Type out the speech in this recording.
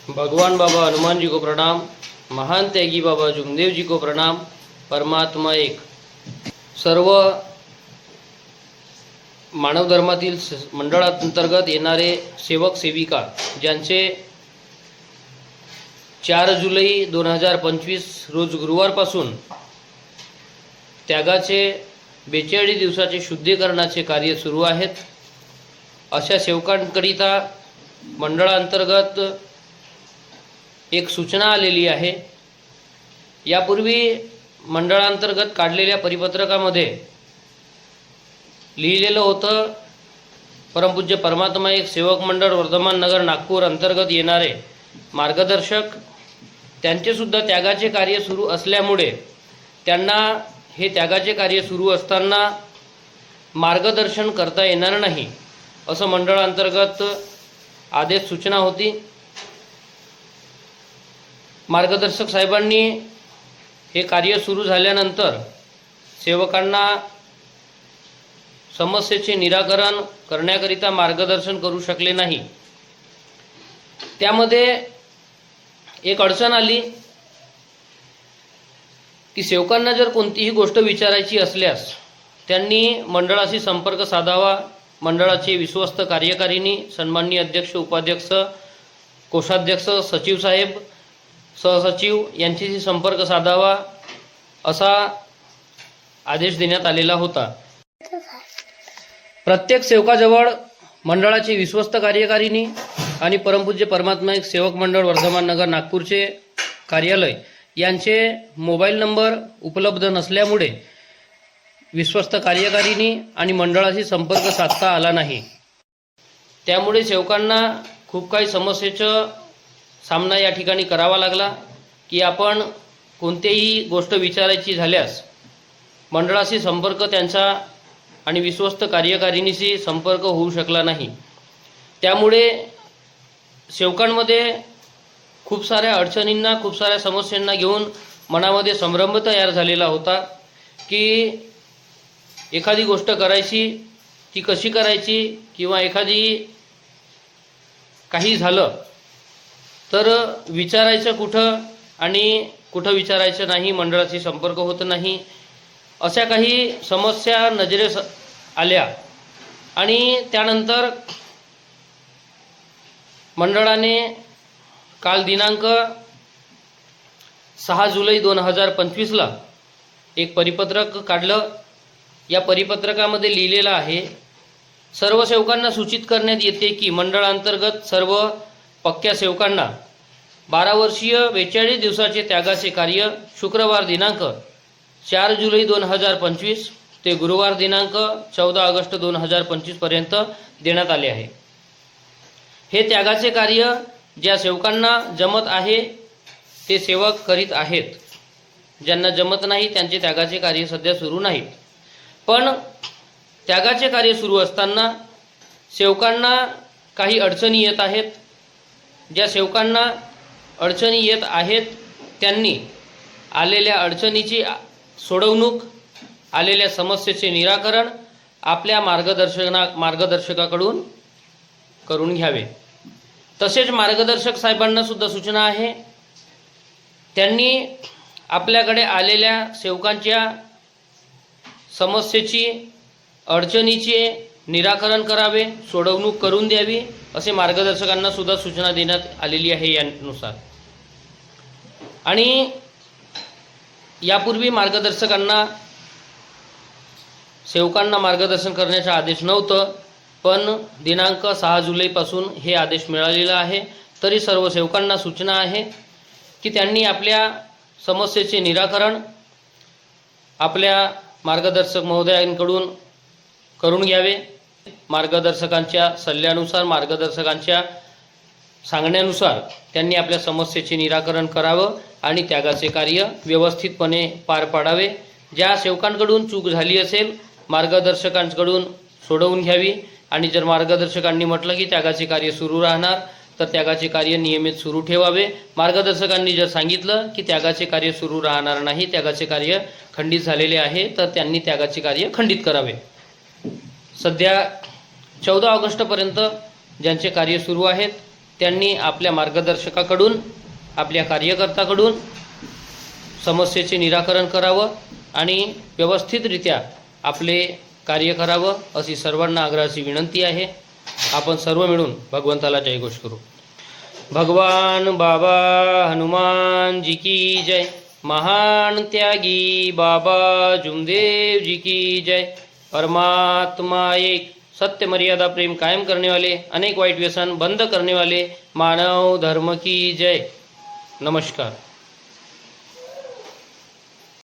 भगवान बाबा हनुमान जी को प्रणाम। महान त्यागी बाबा जुमदेव जी को प्रणाम। परमात्मा एक। सर्व मानव धर्मातील मंडळांतर्गत येणारे सेवक सेविका ज्यांचे 4 जुलै 2025 रोज गुरुवारपासून त्यागाचे 42 दिवसाचे शुद्धीकरणाचे कार्य सुरू आहेत, अशा सेवकांकरिता मंडळांतर्गत एक सूचना आलेली आहे। यापूर्वी मंडळांतर्गत काढलेल्या परिपत्रकामध्ये लिहिलेलं होतं, परमपूज्य परमात्मा एक सेवक मंडळ वर्धमान नगर नागपूर अंतर्गत येणारे मार्गदर्शक त्यांचे सुद्धा त्यागाचे कार्य सुरू असल्यामुळे त्यांना हे त्यागाचे कार्य सुरू असताना मार्गदर्शन करता येणार नाही, असं मंडळांतर्गत आदेश सूचना होती। मार्गदर्शक साहेबांनी हे कार्य सुरू झाल्यानंतर सेवकांना समस्येचे निराकरण करण्याकरिता मार्गदर्शन करू शकले नाही। त्यामध्ये एक अडचण आली की सेवकांना जर कोणतीही गोष्ट विचारायची असल्यास त्यांनी मंडळाशी संपर्क साधावा। मंडळाचे विश्वस्त कार्यकारिणी, सन्माननीय अध्यक्ष, उपाध्यक्ष, कोषाध्यक्ष, सचिव साहेब, सहसचिव यांच्याशी संपर्क साधावा, असा आदेश देण्यात आलेला होता। प्रत्येक सेवकाजवळ मंडळाचे विश्वस्त कार्यकारिणी आणि परमपूज्य परमात्मा एक सेवक मंडळ वर्धमान नगर नागपूरचे कार्यालय यांचे मोबाईल नंबर उपलब्ध नसल्यामुळे विश्वस्त कार्यकारिणी आणि मंडळाशी संपर्क साधता आला नाही। त्यामुळे सेवकांना खूप काही समस्येचा सामना या ठिकाणी करावा लागला की आपण कोणतीही गोष्ट विचारायची झाल्यास मंडळाशी संपर्क त्यांचा आणि विश्वस्त कार्यकारिणीशी संपर्क होऊ शकला नाही। त्यामुळे सेवकांमध्ये खूप साऱ्या अडचणींना, खूप साऱ्या समस्यांना घेऊन मनामध्ये संभ्रम तयार झालेला होता की एखादी गोष्ट करायची ती कशी करायची, किंवा एखादी काही झालं तर विचारायचं कुठं आणि कुठं विचारायचं नाही, मंडळाशी संपर्क होत नाही, अशा काही समस्या नजरेस आल्या। आणि त्यानंतर मंडळाने काल दिनांक 6 जुलै 2025ला एक परिपत्रक काढलं। या परिपत्रकामध्ये लिहिलेलं आहे, सर्व सेवकांना सूचित करण्यात येते की मंडळांतर्गत सर्व पक्क्या सेवकांना 12 वर्षीय 42 दिवसाचे त्यागाचे कार्य शुक्रवार दिनांक 4 जुलै 2025 ते गुरुवार दिनांक 14 ऑगस्ट 2025 पर्यंत देण्यात आले आहे। हे त्यागाचे कार्य ज्या सेवकांना जमत आहे ते सेवक करीत आहेत, ज्यांना जमत नाही त्यांचे त्यागाचे कार्य सध्या सुरू नाहीत। पण त्यागाचे कार्य सुरू असताना सेवकांना काही अडचणी येत आहेत। ज्या सेवकांना अडचणी येत आहेत त्यांनी आलेल्या अडचणीची सोडवणूक, आलेल्या समस्येचे निराकरण आपल्या मार्गदर्शकाकडून करून घ्यावे। तसेच मार्गदर्शक साहेबांना सुद्धा सूचना आहे, त्यांनी आपल्याकडे आलेल्या सेवकांच्या समस्येची, अडचणीचे निराकरण करावे, सोडवणूक करून द्यावी, असे मार्गदर्शकांना सुद्धा सूचना देण्यात आलेली आहे यानुसार। आणि यापूर्वी मार्गदर्शकांना सेवकांना मार्गदर्शन करण्याचा आदेश नव्हतं, पण दिनांक 6 जुलैपासून हे आदेश मिळालेला आहे। तरी सर्व सेवकांना सूचना आहे की त्यांनी आपल्या समस्येचे निराकरण आपल्या मार्गदर्शक महोदयांकडून करून घ्यावे। मार्गदर्शकांच्या सल्ल्यानुसार, मार्गदर्शकांच्या सांगण्यानुसार त्यांनी आपल्या समस्येचे निराकरण करावं आणि त्यागाचे कार्य व्यवस्थितपणे पार पाडावे। ज्या सेवकांकडून चूक झाली असेल मार्गदर्शकांकडून सोडवून घ्यावी। आणि जर मार्गदर्शकांनी म्हटलं की त्यागाचे कार्य सुरू राहणार तर त्यागाचे कार्य नियमित सुरू ठेवावे। मार्गदर्शकांनी जर सांगितलं की त्यागाचे कार्य सुरू राहणार नाही, त्यागाचे कार्य खंडित झालेले आहे, तर त्यांनी त्यागाचे कार्य खंडित करावे। सध्या 14 ऑगस्टपर्यंत ज्यांचे कार्य सुरू आहेत त्यांनी आपल्या मार्गदर्शकाकडून, आपल्या कार्यकर्त्याकडून समस्येचे निराकरण करावं आणि व्यवस्थितरित्या आपले कार्य करावं अशी सर्वांना आग्रहाची विनंती आहे. आपण सर्व मिळून भगवंताला जयघोष करू. भगवान बाबा हनुमान जी की जय. महान त्यागी बाबा जुमदेव जी की जय. परमात्मा एक, सत्य मर्यादा प्रेम कायम करने वाले, अनेक वाइट व्यसन बंद करने वाले मानव धर्म की जय. नमस्कार.